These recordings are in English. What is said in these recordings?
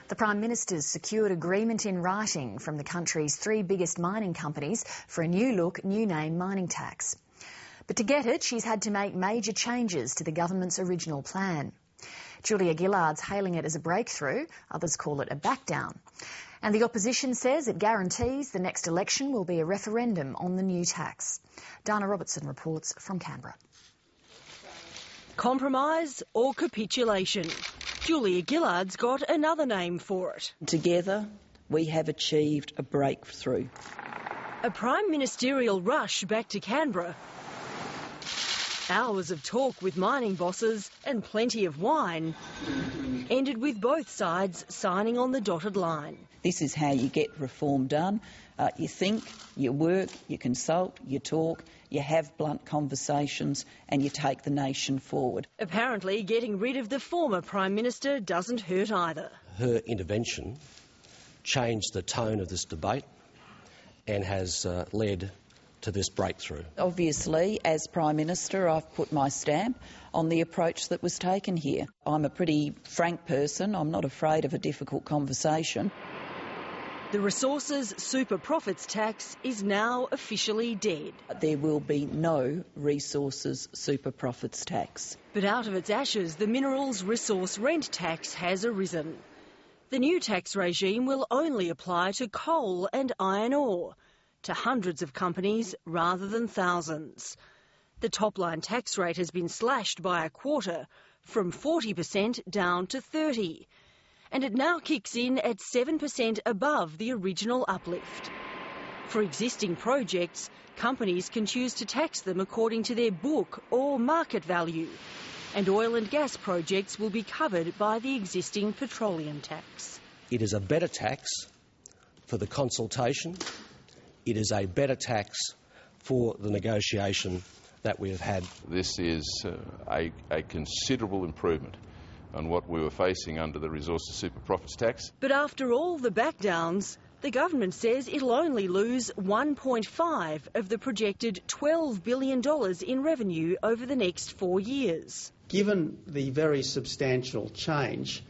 The Prime Minister's secured agreement in writing from the country's three biggest mining companies for a new look, new name mining tax. But to get it, she's had to make major changes to the government's original plan. Julia Gillard's hailing it as a breakthrough, others call it a backdown. And the opposition says it guarantees the next election will be a referendum on the new tax. Dana Robertson reports from Canberra. Compromise or capitulation? Julia Gillard's got another name for it. Together, we have achieved a breakthrough. A prime ministerial rush back to Canberra. Hours of talk with mining bosses and plenty of wine ended with both sides signing on the dotted line. This is how you get reform done. You think, you work, you consult, you talk, you have blunt conversations and you take the nation forward. Apparently, getting rid of the former Prime Minister doesn't hurt either. Her intervention changed the tone of this debate and has led to this breakthrough. Obviously, as Prime Minister, I've put my stamp on the approach that was taken here. I'm a pretty frank person. I'm not afraid of a difficult conversation. The Resources Super Profits tax is now officially dead. There will be no Resources Super Profits tax. But out of its ashes, the Minerals Resource Rent tax has arisen. The new tax regime will only apply to coal and iron ore, to hundreds of companies rather than thousands. The top-line tax rate has been slashed by a quarter, from 40% down to 30%. And it now kicks in at 7% above the original uplift. For existing projects, companies can choose to tax them according to their book or market value, and oil and gas projects will be covered by the existing petroleum tax. It is a better tax for the consultation. It is a better tax for the negotiation that we have had. This is a considerable improvement on what we were facing under the Resources Super Profits tax. But after all the backdowns, the government says it'll only lose 1.5 of the projected $12 billion in revenue over the next 4 years. Given the very substantial change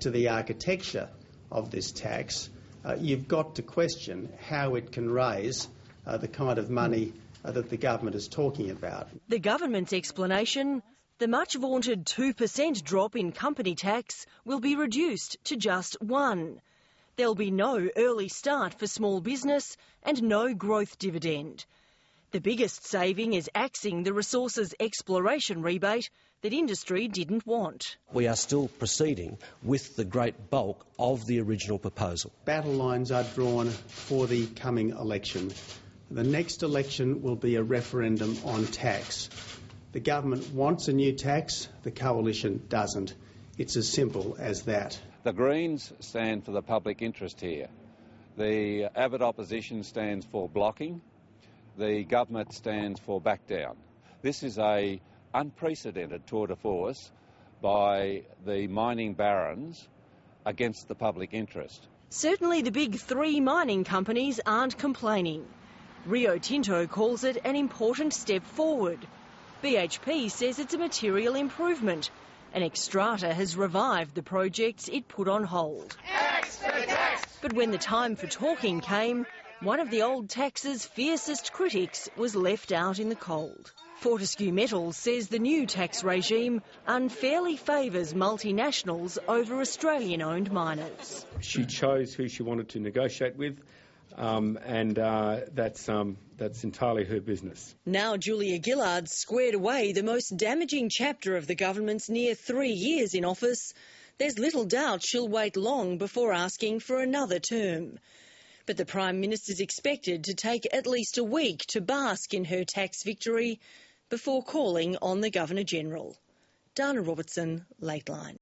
to the architecture of this tax, you've got to question how it can raise the kind of money that the government is talking about. The government's explanation: the much-vaunted 2% drop in company tax will be reduced to just 1%. There'll be no early start for small business and no growth dividend. The biggest saving is axing the resources exploration rebate that industry didn't want. We are still proceeding with the great bulk of the original proposal. Battle lines are drawn for the coming election. The next election will be a referendum on tax. The government wants a new tax, the coalition doesn't. It's as simple as that. The Greens stand for the public interest here. The Abbott opposition stands for blocking. The government stands for backdown. This is an unprecedented tour de force by the mining barons against the public interest. Certainly the big three mining companies aren't complaining. Rio Tinto calls it an important step forward. BHP says it's a material improvement, and Xstrata has revived the projects it put on hold. But when the time for talking came, one of the old tax's fiercest critics was left out in the cold. Fortescue Metals says the new tax regime unfairly favours multinationals over Australian-owned miners. She chose who she wanted to negotiate with. That's entirely her business. Now Julia Gillard squared away the most damaging chapter of the government's near 3 years in office. There's little doubt she'll wait long before asking for another term. But the Prime Minister's expected to take at least a week to bask in her tax victory before calling on the Governor-General. Dana Robertson, Lateline.